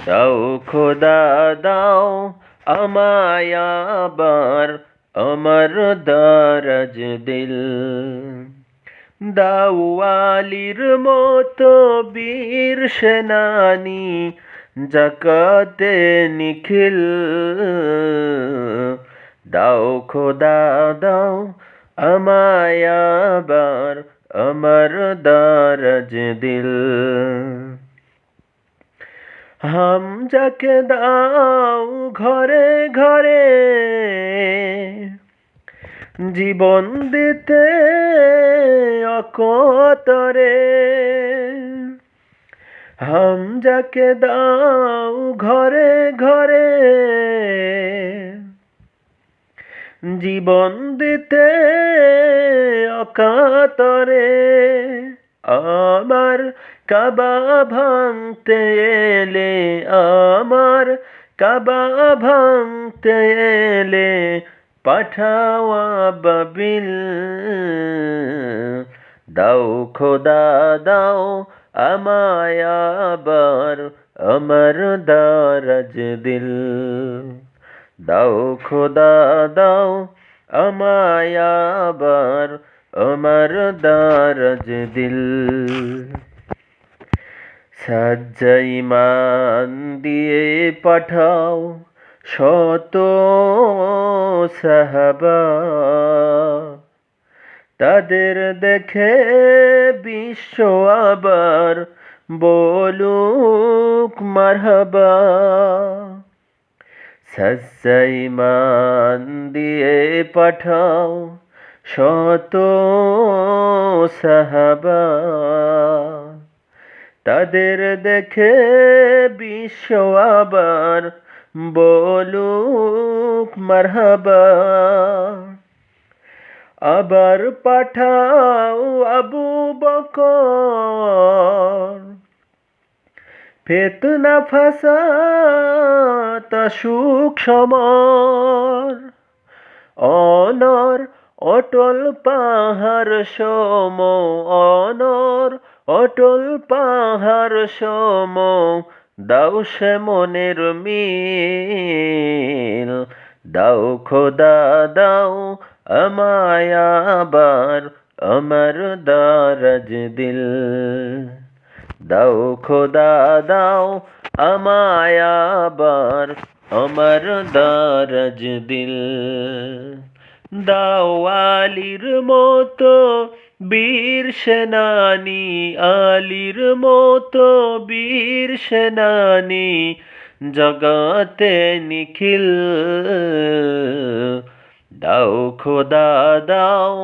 দাও খোদা দাও আমায় আবার আমার দারাজ দিল। দাও আলীর মতো বীর সেনানী জাকাতে নিখিল। দাও খোদা দাও আমায় আবার আমার দারাজ দিল। হামজাকে দাও ঘরে ঘরে জীবন দিতে অকতরে। হামজাকে দাও ঘরে ঘরে জীবন দিতে অকাতরে। আমার কাবা ভাঙতে এলে, আমার কাবা ভাঙতে এলে পাঠাও আবাবিল। দাও খোদা দাও আমায় আবার আমার দারাজ দিল। দাও খোদা দাও আমায় আবার আমার দারাজ দিল। সাজ্জা ঈমান দিয়ে পাঠাও শত সাহাবা, তাদের দেখে বিশ্ব আবার বলুক মারহাবা। সাজ্জা ঈমান দিয়ে পাঠাও শত সাহাবা, তাদের দেখে বিশ্ব আবার বলুক মারহাবা। আবার পাঠাও আবু বকর, ফিতনা ফাসাদ সুখ সমর। অনর অটল পাহাড় সম, অনর অটল পাহাড় সম দাও সে মনের মিল। দাও খোদা দাও আমায় আবার আমার দারাজ দিল। দাও খোদা দাও আমায় আবার আমার দারাজ দিল। দাও আলীর মতো বীর সেনানী, আলীর মতো বীর সেনানী জগতে নিখিল। দাও খোদা দাও